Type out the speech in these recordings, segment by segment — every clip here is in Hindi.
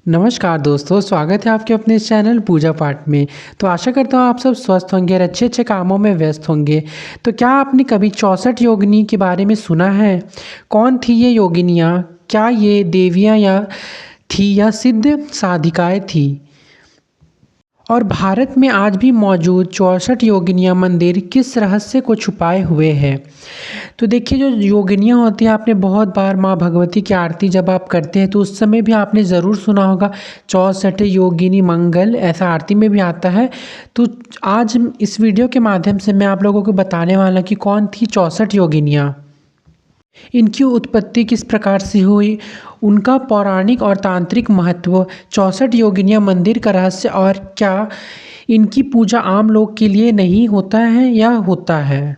नमस्कार दोस्तों, स्वागत है आपके अपने इस चैनल पूजा पाठ में। तो आशा करता हूँ आप सब स्वस्थ होंगे और अच्छे-अच्छे कामों में व्यस्त होंगे। तो क्या आपने कभी 64 योगिनी के बारे में सुना है? कौन थी ये योगिनियाँ? क्या ये देवियाँ या सिद्ध साधिकाएँ थीं? और भारत में आज भी मौजूद 64 योगिनियाँ मंदिर किस रहस्य को छुपाए हुए हैं? तो देखिए, जो योगिनियाँ होती हैं, आपने बहुत बार माँ भगवती की आरती जब आप करते हैं तो उस समय भी आपने ज़रूर सुना होगा 64 योगिनी मंगल, ऐसा आरती में भी आता है। तो आज इस वीडियो के माध्यम से मैं आप लोगों को बताने वाला कि कौन थी 64 योगिनियाँ, इनकी उत्पत्ति किस प्रकार से हुई, उनका पौराणिक और तांत्रिक महत्व, 64 योगिनियाँ मंदिर का रहस्य और क्या इनकी पूजा आम लोग के लिए नहीं होता है या होता है।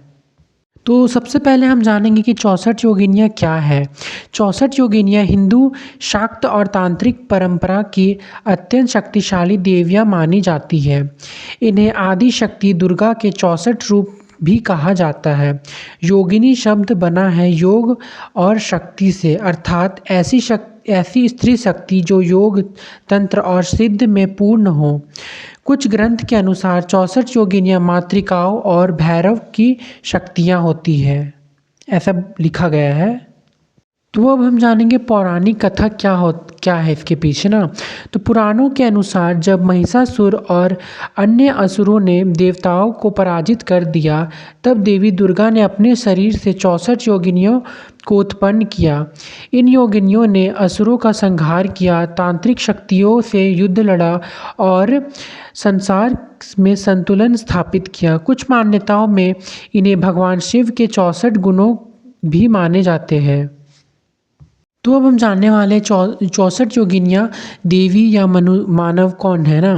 तो सबसे पहले हम जानेंगे कि 64 योगिनियाँ क्या है। 64 योगिनियाँ हिंदू शाक्त और तांत्रिक परंपरा की अत्यंत शक्तिशाली देवियाँ मानी जाती है। इन्हें आदि शक्ति दुर्गा के 64 रूप भी कहा जाता है। योगिनी शब्द बना है योग और शक्ति से, अर्थात ऐसी स्त्री शक्ति जो योग, तंत्र और सिद्ध में पूर्ण हो। कुछ ग्रंथ के अनुसार 64 योगिनियाँ मातृकाओं और भैरव की शक्तियाँ होती है, ऐसा लिखा गया है। तो अब हम जानेंगे पौराणिक कथा क्या है इसके पीछे ना। तो पुराणों के अनुसार जब महिषासुर और अन्य असुरों ने देवताओं को पराजित कर दिया, तब देवी दुर्गा ने अपने शरीर से 64 योगिनियों को उत्पन्न किया। इन योगिनियों ने असुरों का संहार किया, तांत्रिक शक्तियों से युद्ध लड़ा और संसार में संतुलन स्थापित किया। कुछ मान्यताओं में इन्हें भगवान शिव के 64 गुणों भी माने जाते हैं। तो अब हम जानने वाले 64 योगिनियाँ देवी या मानव कौन है ना।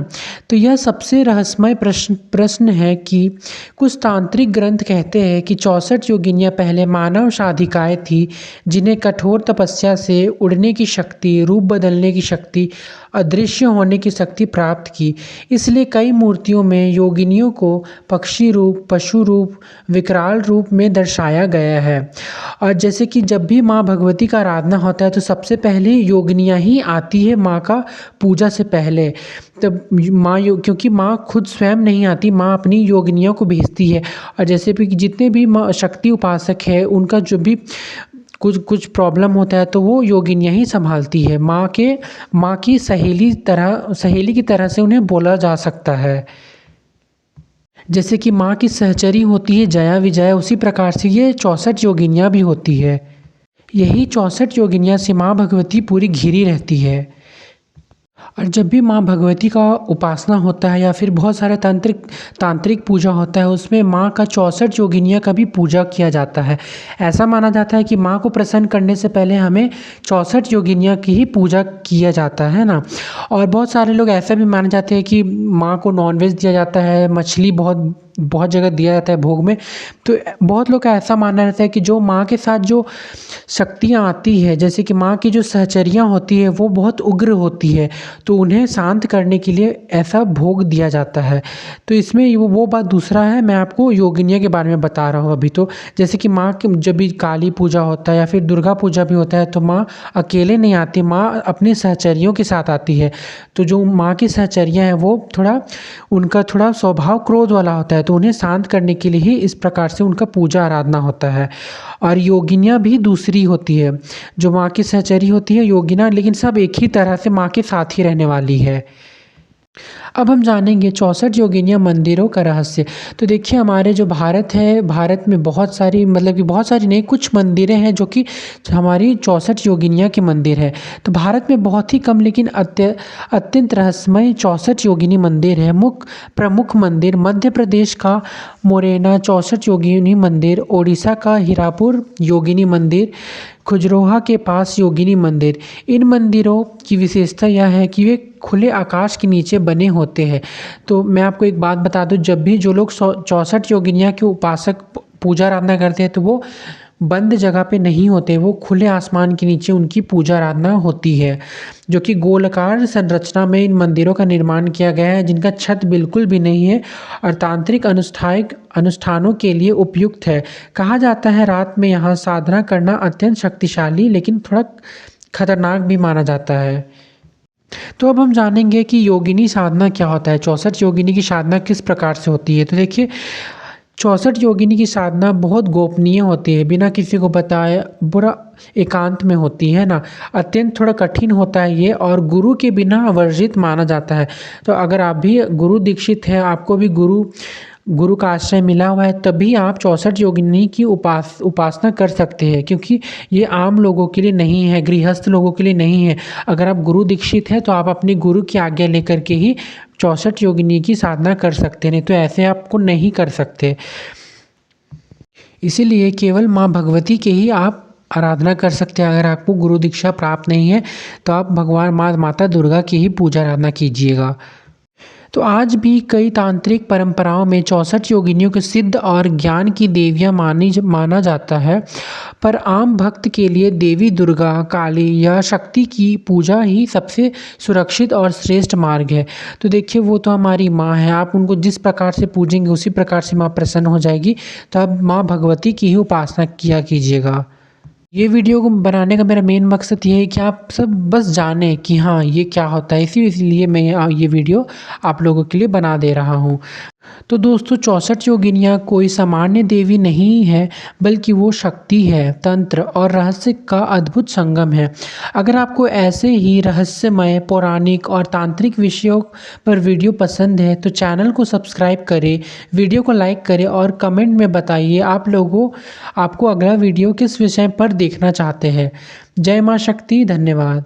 तो यह सबसे रहस्यमय प्रश्न है कि कुछ तांत्रिक ग्रंथ कहते हैं कि 64 योगिनियाँ पहले मानव साधिकाएँ थी, जिन्हें कठोर तपस्या से उड़ने की शक्ति, रूप बदलने की शक्ति, अदृश्य होने की शक्ति प्राप्त की। इसलिए कई मूर्तियों में योगिनियों को पक्षी रूप, पशु रूप, विकराल रूप में दर्शाया गया है। और जैसे कि जब भी माँ भगवती का आराधना होता है तो सबसे पहले योगिनियाँ ही आती है माँ का पूजा से पहले। तब क्योंकि माँ खुद स्वयं नहीं आती, माँ अपनी योगिनियों को भेजती है। और जैसे भी जितने भी माँ शक्ति उपासक है, उनका जो भी कुछ प्रॉब्लम होता है तो वो योगिनियाँ ही संभालती है। माँ की सहेली की तरह से उन्हें बोला जा सकता है। जैसे कि माँ की सहचरी होती है जया विजया, उसी प्रकार से ये 64 योगिनियाँ भी होती है। यही 64 योगिनियाँ से माँ भगवती पूरी घिरी रहती है। और जब भी माँ भगवती का उपासना होता है या फिर बहुत सारे तांत्रिक पूजा होता है, उसमें माँ का 64 योगिनियाँ का भी पूजा किया जाता है। ऐसा माना जाता है कि माँ को प्रसन्न करने से पहले हमें 64 योगिनियाँ की ही पूजा किया जाता है ना। और बहुत सारे लोग ऐसा भी माने जाते हैं कि माँ को नॉनवेज दिया जाता है, मछली बहुत जगह दिया जाता है भोग में। तो बहुत लोग का ऐसा मानना रहता है कि जो माँ के साथ जो शक्तियाँ आती है, जैसे कि माँ की जो सहचरियाँ होती है वो बहुत उग्र होती है, तो उन्हें शांत करने के लिए ऐसा भोग दिया जाता है। तो इसमें वो बात दूसरा है, मैं आपको योगिनियों के बारे में बता रहा हूँ अभी। तो जैसे कि माँ के जब भी काली पूजा होता है या फिर दुर्गा पूजा भी होता है तो माँ अकेले नहीं आती, माँ अपने सहचरियों के साथ आती है। तो जो माँ की सहचरियाँ हैं वो उनका थोड़ा स्वभाव क्रोध वाला होता है, तो उन्हें शांत करने के लिए ही इस प्रकार से उनका पूजा आराधना होता है। और योगिनियाँ भी दूसरी होती है, जो माँ की सहचरी होती है योगिना, लेकिन सब एक ही तरह से माँ के साथ ही रहने वाली है। अब हम जानेंगे 64 योगिनियाँ मंदिरों का रहस्य। तो देखिए, हमारे जो भारत है, भारत में बहुत सारी बहुत सारी नहीं, कुछ मंदिरें हैं जो कि हमारी 64 योगिनियाँ के मंदिर है। तो भारत में बहुत ही कम लेकिन अत्यंत रहस्यमय 64 योगिनी मंदिर है। प्रमुख मंदिर मध्य प्रदेश का मोरेना 64 योगिनी मंदिर, ओडिशा का हीरापुर योगिनी मंदिर, खजुराहो के पास योगिनी मंदिर। इन मंदिरों की विशेषता यह है कि वे खुले आकाश के नीचे बने होते हैं। तो मैं आपको एक बात बता दूं, जब भी जो लोग 64 योगिनियाँ के उपासक पूजा आराधना करते हैं तो वो बंद जगह पे नहीं होते, वो खुले आसमान के नीचे उनकी पूजा आराधना होती है, जो कि गोलाकार संरचना में इन मंदिरों का निर्माण किया गया है, जिनका छत बिल्कुल भी नहीं है और तांत्रिक अनुष्ठानों के लिए उपयुक्त है। कहा जाता है रात में यहाँ साधना करना अत्यंत शक्तिशाली लेकिन थोड़ा खतरनाक भी माना जाता है। तो अब हम जानेंगे कि योगिनी साधना क्या होता है, 64 योगिनी की साधना किस प्रकार से होती है। तो देखिए 64 योगिनी की साधना बहुत गोपनीय होती है, बिना किसी को बताए पूरा एकांत में होती है ना। अत्यंत थोड़ा कठिन होता है ये, और गुरु के बिना वर्जित माना जाता है। तो अगर आप भी गुरु दीक्षित हैं, आपको भी गुरु गुरु का आश्रय मिला हुआ है, तभी आप 64 योगिनी की उपासना कर सकते हैं, क्योंकि ये आम लोगों के लिए नहीं है, गृहस्थ लोगों के लिए नहीं है। अगर आप गुरु दीक्षित हैं तो आप अपने गुरु की आज्ञा लेकर के ही 64 योगिनी की साधना कर सकते हैं, नहीं तो ऐसे आपको नहीं कर सकते। इसीलिए केवल माँ भगवती के ही आप आराधना कर सकते हैं। अगर आपको गुरु दीक्षा प्राप्त नहीं है तो आप भगवान माता दुर्गा की ही पूजा आराधना कीजिएगा। तो आज भी कई तांत्रिक परंपराओं में 64 योगिनियों को सिद्ध और ज्ञान की देवियां माना जाता है, पर आम भक्त के लिए देवी दुर्गा, काली या शक्ति की पूजा ही सबसे सुरक्षित और श्रेष्ठ मार्ग है। तो देखिए वो तो हमारी माँ है, आप उनको जिस प्रकार से पूजेंगे उसी प्रकार से माँ प्रसन्न हो जाएगी। तो आप माँ भगवती की ही उपासना किया कीजिएगा। ये वीडियो को बनाने का मेरा मेन मकसद ये है कि आप सब बस जानें कि हाँ ये क्या होता है, इसलिए मैं ये वीडियो आप लोगों के लिए बना दे रहा हूँ। तो दोस्तों 64 योगिनियाँ कोई सामान्य देवी नहीं है, बल्कि वो शक्ति है, तंत्र और रहस्य का अद्भुत संगम है। अगर आपको ऐसे ही रहस्यमय, पौराणिक और तांत्रिक विषयों पर वीडियो पसंद है तो चैनल को सब्सक्राइब करें, वीडियो को लाइक करें और कमेंट में बताइए आपको अगला वीडियो किस विषय पर देखना चाहते हैं। जय माँ शक्ति, धन्यवाद।